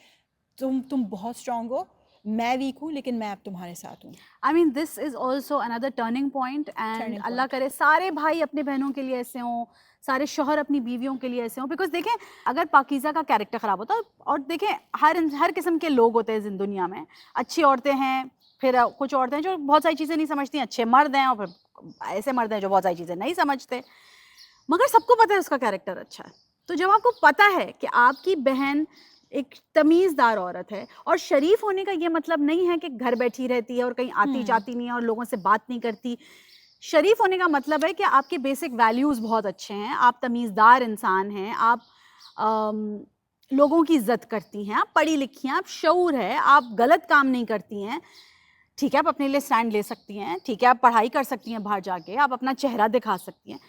Speaker 1: तुम बहुत स्ट्रॉन्ग हो, मैं वीक हूँ लेकिन मैं अब तुम्हारे साथ हूँ.
Speaker 2: I mean, this is also another turning point and
Speaker 1: Turning
Speaker 2: Allah
Speaker 1: point.
Speaker 2: करे सारे भाई अपने बहनों के लिए ऐसे हों, सारे शौहर अपनी बीवियों के लिए ऐसे हों. बिकॉज देखें, अगर पाकीज़ा का कैरेक्टर ख़राब होता, और देखें हर किस्म के लोग होते हैं इस दुनिया में. अच्छी औरतें हैं, फिर कुछ औरतें हैं जो बहुत सारी चीज़ें नहीं समझती, अच्छे मर्द हैं, और फिर ऐसे मर्द हैं जो बहुत सारी चीज़ें नहीं समझते, मगर सबको पता है उसका कैरेक्टर अच्छा है. तो जब आपको पता है कि आपकी बहन एक तमीज़दार औरत है, और शरीफ होने का ये मतलब नहीं है कि घर बैठी रहती है और कहीं आती जाती नहीं है और लोगों से बात नहीं करती. शरीफ होने का मतलब है कि आपके बेसिक वैल्यूज़ बहुत अच्छे हैं, आप तमीज़दार इंसान हैं, आप लोगों की इज्जत करती हैं, आप पढ़ी लिखी हैं, आप शऊर है, आप गलत काम नहीं करती हैं. ठीक है, आप अपने लिए स्टैंड ले सकती हैं, ठीक है, आप पढ़ाई कर सकती हैं बाहर जाके, आप अपना चेहरा दिखा सकती हैं.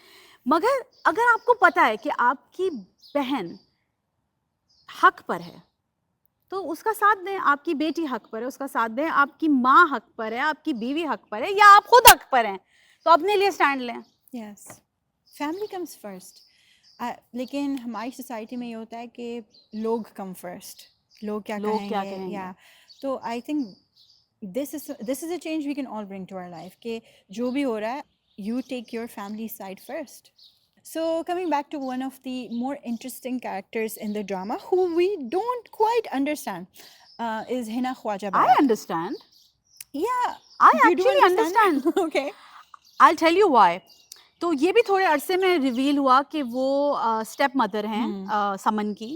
Speaker 2: मगर अगर आपको पता है कि आपकी बहन हक पर है, तो उसका साथ दें. आपकी बेटी हक पर है, उसका साथ दें. आपकी माँ हक पर है, आपकी बीवी हक पर है, या आप खुद हक पर हैं, तो अपने लिए स्टैंड लें.
Speaker 1: Yes. Family comes first. लेकिन हमारी सोसाइटी में ये होता है कि लोग कम फर्स्ट, लोग क्या कहेंगे. या तो I think this is a change we can all bring to our life कि जो भी हो रहा है, you take your family side first. So coming back to one of the more interesting characters in the drama who we don't quite understand is Hina Khwaja
Speaker 2: I
Speaker 1: Bayat.
Speaker 2: understand.
Speaker 1: Yeah,
Speaker 2: I
Speaker 1: you do
Speaker 2: actually understand.
Speaker 1: Okay.
Speaker 2: I'll tell you why. तो ये भी थोड़े अरसे में reveal हुआ कि वो step mother हैं समन की.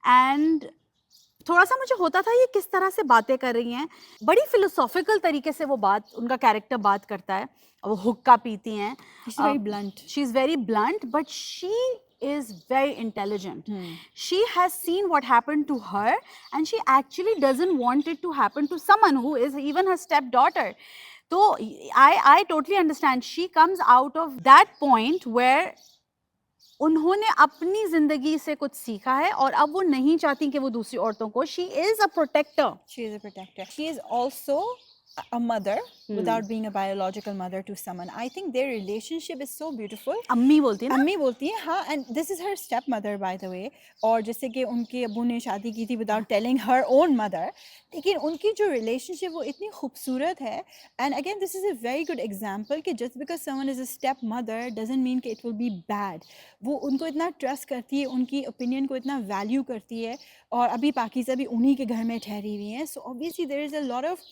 Speaker 2: एंड थोड़ा सा मुझे होता था ये किस तरह से बातें कर रही हैं. बड़ी फिलोसॉफिकल तरीके से वो बात, उनका कैरेक्टर बात करता है. वो हुक्का पीती हैं.
Speaker 1: She's very blunt.
Speaker 2: She is very blunt, but she is very intelligent. She has seen what happened to her, and she actually doesn't want it to happen to someone who is even her stepdaughter. So I totally understand. She comes out of that point where उन्होंने अपनी जिंदगी से कुछ सीखा है और अब वो नहीं चाहती कि वो दूसरी औरतों को. She is a protector.
Speaker 1: She is a protector. She is also a mother without being a biological mother to someone. I think their relationship is so beautiful.
Speaker 2: अम्मी बोलती है ना.
Speaker 1: अम्मी बोलती है हाँ, and this is her stepmother by the way. और जैसे कि उनके अब्बू ने शादी की थी without telling her own mother, लेकिन उनकी जो relationship वो इतनी खूबसूरत है. And again this is a very good example कि just because someone is a stepmother doesn't mean कि it will be bad. वो उनको इतना trust करती है, उनकी opinion को इतना value करती है. और अभी पाकीज़ा भी उन्हीं के घर में ठहरी हुई हैं. So obviously there is a lot of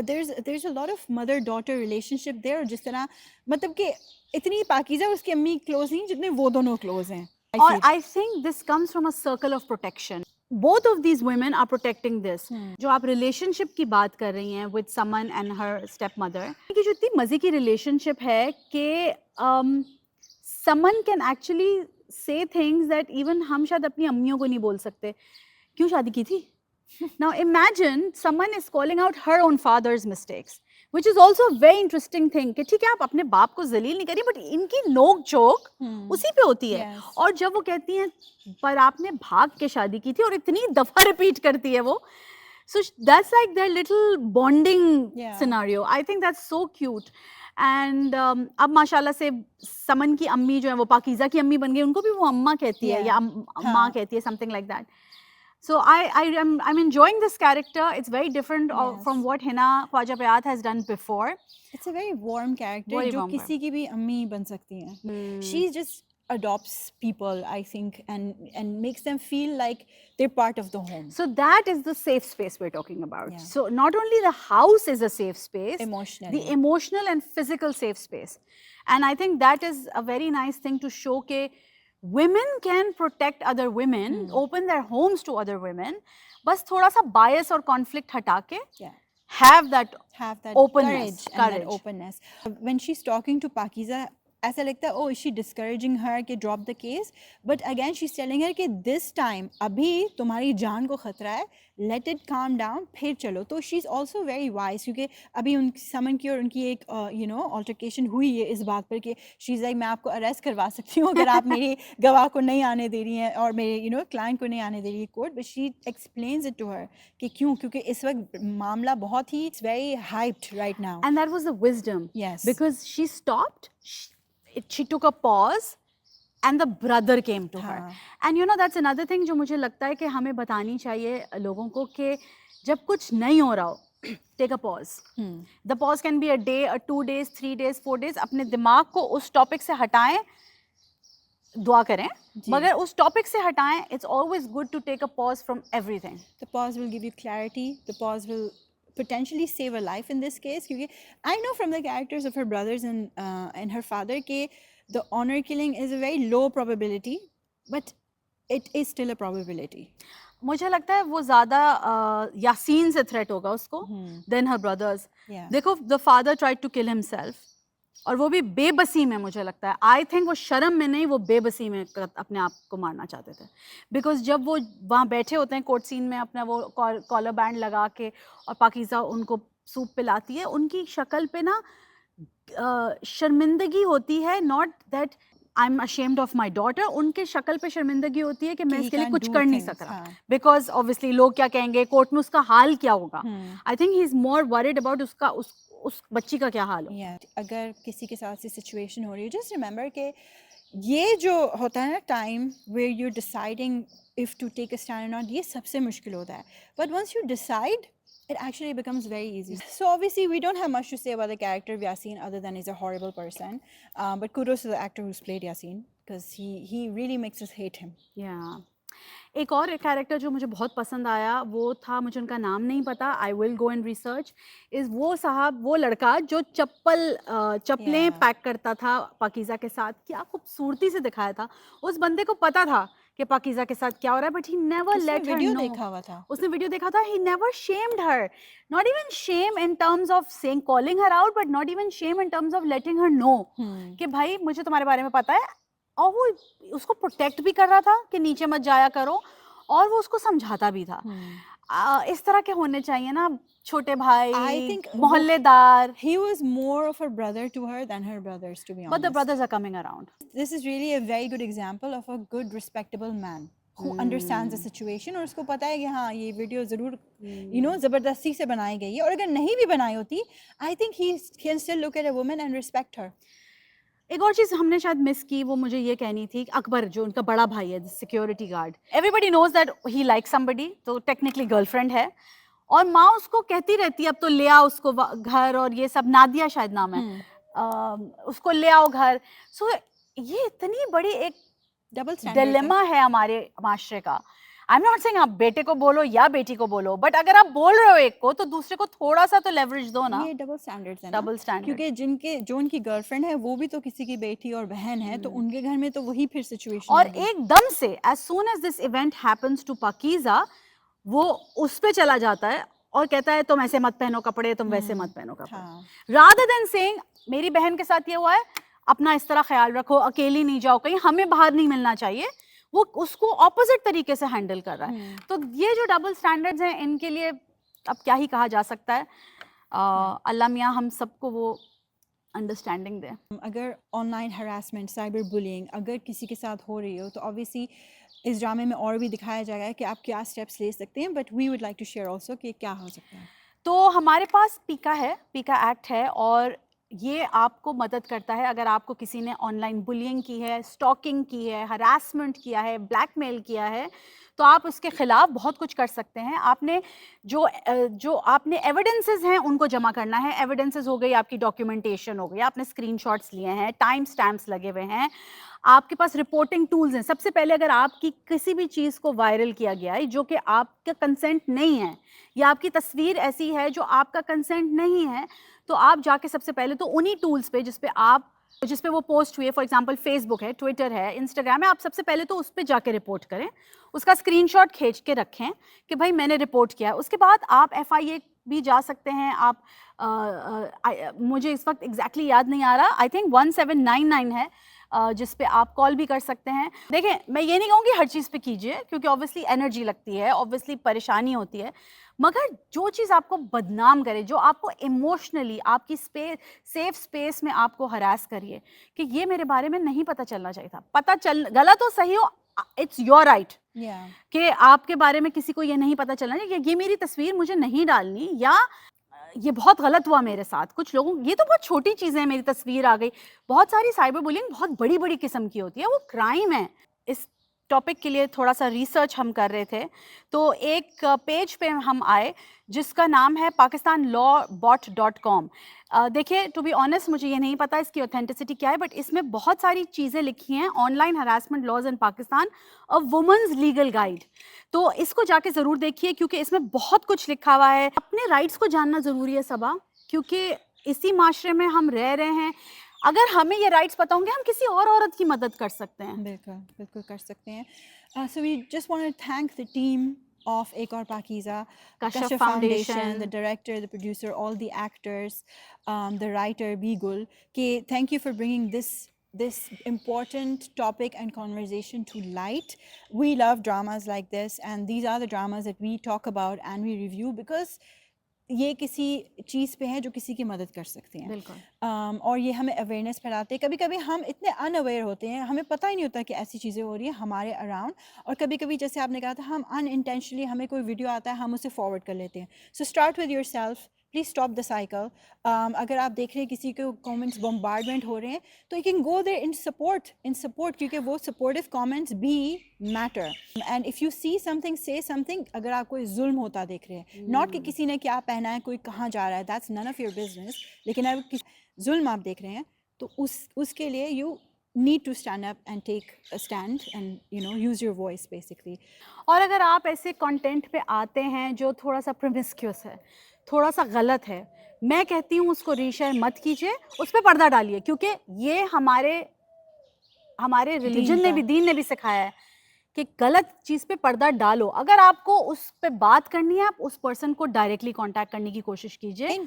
Speaker 1: there's a lot of mother daughter relationship there. जिस तरह मतलब कि इतनी पाकीज़ा उसकी अम्मी क्लोज नहीं जितने वो दोनों क्लोज हैं.
Speaker 2: और I think this comes from a circle of protection. Both of these women are protecting this. जो आप relationship की बात कर रही हैं with someone and her stepmother, कि जो इतनी मजे की relationship है कि someone can actually say things that even हम शायद अपनी अम्मियों को नहीं बोल सकते. क्यों शादी की थी? Now imagine someone is calling out her own father's mistakes, which is also a very interesting thing. कि ठीक है आप अपने बाप को जलील नहीं करिए, बट इनकी नोक झोंक उसी पे होती है.
Speaker 1: Yes.
Speaker 2: और जब वो कहती हैं पर आपने भाग के शादी की थी, और इतनी दफा रिपीट करती है वो. So that's like their little bonding scenario. I think that's so cute. And अब माशाल्लाह से समन की अम्मी जो है वो पाकीज़ा की अम्मी बन गई. उनको भी वो अम्मा कहती है या माँ कहती है, something like that. So I'm enjoying this character. It's very different from what Hina Khwaja Bayat has done before.
Speaker 1: It's a very warm character
Speaker 2: Very
Speaker 1: जो
Speaker 2: warm
Speaker 1: किसी की भी अम्मी बन सकती हैं. She just adopts people, I think, and makes them feel like they're part of the home.
Speaker 2: So that is the safe space we're talking about.
Speaker 1: Yeah.
Speaker 2: So not only the house is a safe space,
Speaker 1: Emotionally.
Speaker 2: the emotional and physical safe space. And I think that is a very nice thing to show कि women can protect other women, open their homes to other women. बस थोड़ा सा bias और conflict हटा के have that openness,
Speaker 1: courage and that openness. When she's talking to Pakiza, ऐसा लगता है oh is she discouraging her कि drop the case, but again she's telling her कि this time अभी तुम्हारी जान को खतरा है, let it calm down, फिर चलो. तो she's also very wise क्योंकि अभी उन समन की और उनकी एक you know altercation हुई है इस बात पर कि she's like मैं आपको arrest करवा सकती हूँ अगर आप मेरे गवाह को नहीं आने दे रही हैं और मेरे you know client को नहीं आने दे रही है court. But she explains it to her कि क्यों, क्योंकि इस वक्त मामला बहुत ही it's very hyped right now.
Speaker 2: And that was the wisdom.
Speaker 1: Yes.
Speaker 2: Because she stopped, she took a pause, and the brother came to her. And you know that's another thing जो मुझे लगता है कि हमें बतानी चाहिए लोगों को कि जब कुछ नहीं हो रहा हो, take a pause. The pause can be a day, 2 days, 3 days, 4 days. अपने दिमाग को उस टॉपिक से हटाएं, दुआ करें, मगर उस टॉपिक से हटाएं. It's always good to take a pause from everything.
Speaker 1: The pause will give you clarity. The pause will potentially save a life in this case. Because I know from the characters of her brothers and her father कि the honor killing is a very low probability, but it is still a probability.
Speaker 2: मुझे लगता है वो ज्यादा यासीन से threat होगा उसको then her brothers.
Speaker 1: Yeah.
Speaker 2: देखो, the father tried to kill himself, और वो भी बेबसी में. मुझे लगता है, आई थिंक वो शर्म में नहीं, वो बेबसी में अपने आप को मारना चाहते थे. बिकॉज जब वो वहाँ बैठे होते हैं कोर्ट सीन में, अपना वो कॉलर बैंड लगा के, और पाकीज़ा उनको सूप पिलाती है, उनकी शक्ल पे ना शर्मिंदगी होती है. Not that I am ashamed of my daughter, उनके शक्ल पे शर्मिंदगी होती है कि मैं
Speaker 1: he
Speaker 2: इसके लिए
Speaker 1: can't
Speaker 2: कुछ
Speaker 1: do
Speaker 2: कर नहीं
Speaker 1: things,
Speaker 2: सक रहा.
Speaker 1: हाँ.
Speaker 2: बिकॉज ऑब्वियसली लोग क्या कहेंगे, कोर्ट में उसका हाल क्या होगा. आई think he is more worried about उसका उस बच्ची का क्या हाल हो.
Speaker 1: Yeah. अगर किसी के साथ से सिचुएशन हो रही है, जस्ट रिमेंबर कि ये जो होता है ना time where you deciding if to take a stand not, ये सबसे मुश्किल होता है. But once you decide, it actually becomes very easy. So obviously we don't have much to say about the character of Yasin other than he's a horrible person, but kudos to the actor who's played Yasin because he really makes us hate him.
Speaker 2: Yeah. एक और character जो मुझे बहुत पसंद आया वो था, मुझे उनका नाम नहीं पता, I will go and research, is वो साहब, वो लड़का जो चप्पलें
Speaker 1: Yeah.
Speaker 2: पैक करता था पाकीज़ा के साथ. क्या खूबसूरती से दिखाया था. उस बंदे को पता था कि पाकीज़ा के साथ क्या हो रहा है, बट ही नेवर
Speaker 1: उसने
Speaker 2: लेट हर
Speaker 1: वीडियो
Speaker 2: नो.
Speaker 1: देखा हुआ था.
Speaker 2: उसने वीडियो देखा था. He never shamed her, not even shame in terms of saying calling her out, but not even shame in terms of letting her know कि भाई मुझे तुम्हारे बारे में पता है. और वो उसको प्रोटेक्ट भी कर रहा था कि नीचे मत जाया करो, और वो उसको समझाता भी था. इस तरह के होने चाहिए ना छोटे भाई,
Speaker 1: I think
Speaker 2: मोहल्लेदार.
Speaker 1: he was more of a brother to her than her brothers, to be honest.
Speaker 2: But the brothers are coming around.
Speaker 1: This is really a very good example of a good respectable man who understands the situation, और उसको पता है कि हाँ ये video ज़रूर ज़बरदस्ती से बनाई गई है, और अगर नहीं भी बनाई होती, I think he can still look at a woman and respect her.
Speaker 2: एक और चीज हमने शायद मिस की, वो मुझे ये कहनी थी. अकबर जो उनका बड़ा भाई है, security guard, everybody knows that he like somebody, तो टेक्निकली गर्लफ्रेंड है, और माँ उसको कहती रहती है अब तो ले आओ उसको घर, और ये सब, नादिया शायद नाम है, उसको ले आओ घर. सो ये इतनी बड़ी एक
Speaker 1: डबल स्टैंडर्ड
Speaker 2: डिलेमा है हमारे माशरे का. आई एम नॉट सेइंग आप बेटे को बोलो या बेटी को बोलो, बट अगर आप बोल रहे हो एक को, तो दूसरे को थोड़ा सा तो लेवरेज दो ना.
Speaker 1: ये डबल स्टैंडर्ड्स है ना,
Speaker 2: डबल स्टैंडर्ड.
Speaker 1: क्योंकि जो उनकी गर्लफ्रेंड है वो भी तो किसी की बेटी और बहन है, तो उनके घर में तो वही फिर सिचुएशन.
Speaker 2: और एकदम से as soon as this event happens to Pakeezah, वो उस पे चला जाता है और कहता है तुम ऐसे मत पहनो कपड़े, तुम वैसे मत पहनो कपड़े. रादर देन सेइंग मेरी बहन के साथ ये हुआ है, अपना इस तरह ख्याल रखो, अकेली नहीं जाओ कहीं, हमें बाहर नहीं मिलना चाहिए, वो उसको ऑपोजिट तरीके से हैंडल कर रहा है. तो ये जो डबल स्टैंडर्ड्स हैं, इनके लिए अब क्या ही कहा जा सकता है. अल्लाह मियाँ हम सबको वो अंडरस्टैंडिंग दे.
Speaker 1: अगर ऑनलाइन हरासमेंट, साइबर बुलिंग अगर किसी के साथ हो रही हो, तो ऑब्वियसली इस ड्रामे में और भी दिखाया जाएगा कि आप क्या स्टेप्स ले सकते हैं, but we would like to share also कि क्या हो सकता है.
Speaker 2: तो हमारे पास पीका है, पीका एक्ट है, और ये आपको मदद करता है अगर आपको किसी ने ऑनलाइन बुलिंग की है, स्टॉकिंग की है, हरासमेंट किया है, ब्लैकमेल किया है, तो आप उसके खिलाफ बहुत कुछ कर सकते हैं. आपने जो आपने एविडेंसेस हैं उनको जमा करना है. एविडेंसेस हो गई आपकी डॉक्यूमेंटेशन हो गई, आपने स्क्रीनशॉट्स लिए हैं, टाइम स्टैम्प्स लगे हुए हैं, आपके पास रिपोर्टिंग टूल्स हैं. सबसे पहले अगर आपकी किसी भी चीज़ को वायरल किया गया है जो कि आपका कंसेंट नहीं है, या आपकी तस्वीर ऐसी है जो आपका कंसेंट नहीं है, तो आप जाके सबसे पहले तो उन्हीं टूल्स पे जिस पे वो पोस्ट हुए, फॉर एग्जांपल फेसबुक है, ट्विटर है, इंस्टाग्राम है, आप सबसे पहले तो उस पे जाके रिपोर्ट करें, उसका स्क्रीनशॉट खींच के रखें कि भाई मैंने रिपोर्ट किया है. उसके बाद आप FIA भी जा सकते हैं. आप मुझे इस वक्त एग्जैक्टली याद नहीं आ रहा, आई थिंक 1799 है, जिस पे आप कॉल भी कर सकते हैं. देखें, मैं ये नहीं कहूँगी हर चीज़ पे कीजिए, क्योंकि ऑब्वियसली एनर्जी लगती है, ऑब्वियसली परेशानी होती है, मगर जो चीज़ आपको बदनाम करे, जो आपको इमोशनली आपकी सेफ स्पेस में आपको हरास करिए कि ये मेरे बारे में नहीं पता चलना चाहिए था, गलत हो सही हो, इट्स योर राइट कि आपके बारे में किसी को ये नहीं पता चलना चाहिए, ये मेरी तस्वीर मुझे नहीं डालनी, या ये बहुत गलत हुआ मेरे साथ. कुछ लोगों, ये तो बहुत छोटी चीज़ें हैं, मेरी तस्वीर आ गई. बहुत सारी साइबर बुलिंग बहुत बड़ी बड़ी किस्म की होती है, वो क्राइम है. इस टॉपिक के लिए थोड़ा सा रिसर्च हम कर रहे थे, तो एक पेज पे हम आए जिसका नाम है pakistanlawbot.com। देखिए, टू बी ऑनेस्ट मुझे ये नहीं पता इसकी ऑथेंटिसिटी क्या है, बट इसमें बहुत सारी चीज़ें लिखी हैं, online harassment laws in Pakistan, a women's legal guide. तो इसको जाके ज़रूर देखिए, क्योंकि इसमें बहुत कुछ लिखा हुआ है। अपने राइट्स को जानना ज़रूरी है सबा, क्योंकि इसी माशरे में हम रह रहे हैं। अगर हमें ये राइट्स पता होंगे, हम किसी और औरत की मदद कर सकते हैं।
Speaker 1: बिल्कुल बिल्कुल कर सकते हैं. So we just want to thank the team of Ek Aur Pakiza,
Speaker 2: Kashyap
Speaker 1: Kashyap
Speaker 2: Foundation.
Speaker 1: Foundation, the director, the producer, all the actors, the writer Bigul. Ke thank you for bringing this important topic and conversation to light. We love dramas like this, and these are the dramas that we talk about and we review because ये किसी चीज़ पे है जो किसी की मदद कर सकती हैं.
Speaker 2: बिल्कुल.
Speaker 1: और ये हमें अवेयरनेस फैलाते हैं. कभी कभी हम इतने अनअवेयर होते हैं, हमें पता ही नहीं होता कि ऐसी चीज़ें हो रही हैं हमारे अराउंड. और कभी कभी जैसे आपने कहा था, हम अनइंटेंशनली हमें कोई वीडियो आता है, हम उसे फॉरवर्ड कर लेते हैं. So start with your self, please stop the cycle. अगर आप देख रहे हैं किसी को कमेंट्स बम्बार्डमेंट हो रहे हैं, तो you can go there in support, क्योंकि वो सपोर्टिव कमेंट्स भी matter. And if you see something, say something. अगर आप कोई जुल्म होता देख रहे हैं, नॉट कि किसी ने क्या पहना है, कोई कहाँ जा रहा है, that's none of your business. लेकिन अगर किसी जुल्म आप देख रहे हैं, तो उसके लिए you need to stand up and take a stand and use your voice basically.
Speaker 2: और अगर आप ऐसे कंटेंट पे आते हैं जो थोड़ा सा प्रोमिस्क्यूअस है, थोड़ा सा गलत है, मैं कहती हूँ उसको रीशेयर मत कीजिए, उस पर पर्दा डालिए, क्योंकि ये हमारे रिलीजन ने भी, दीन ने भी सिखाया है कि गलत चीज़ पे पर्दा डालो. अगर आपको उस पे बात करनी है, आप उस पर्सन को डायरेक्टली कांटेक्ट करने की कोशिश कीजिए, इन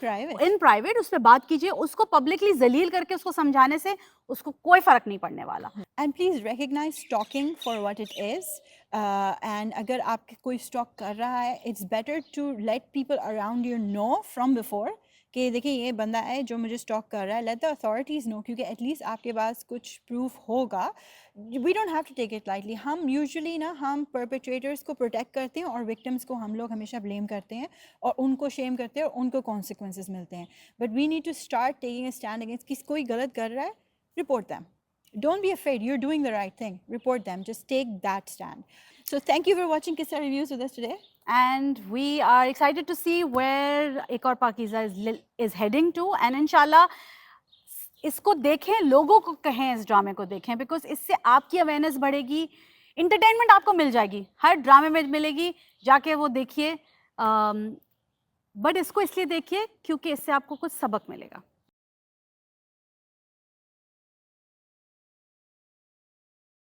Speaker 2: प्राइवेट उस पे बात कीजिए. उसको पब्लिकली जलील करके उसको समझाने से उसको कोई फर्क नहीं पड़ने वाला.
Speaker 1: And please recognize stalking for what it is. And अगर आप कोई स्टॉक कर रहा है, it's better to let people around you know from before कि देखिए ये बंदा है जो मुझे स्टॉक कर रहा है. लेट द अथॉरिटीज़ नो, क्योंकि एटलीस्ट आपके पास कुछ प्रूफ होगा. We don't have to take it lightly. हम यूजुअली हम परपेट्रेटर्स को प्रोटेक्ट करते हैं और विक्टिम्स को हम लोग हमेशा ब्लेम करते हैं और उनको शेम करते हैं और उनको कॉन्सिक्वेंसेस मिलते हैं. But we need to start taking a stand against. किसी कोई गलत कर रहा है, report them. Don't be afraid. You're doing the right thing. Report them. Just take that stand. So thank you for watching Kissa Reviews with us today.
Speaker 2: And we are excited to see where Ek Aur Pakiza is heading to. And inshallah, इसको देखें, लोगों को कहें इस ड्रामे को देखें, because इससे आपकी अवेयरनेस बढ़ेगी, इंटरटेनमेंट आपको मिल जाएगी, हर ड्रामे में मिलेगी, जाके वो देखिए. बट इसको इसलिए देखिए क्योंकि इससे आपको कुछ सबक मिलेगा.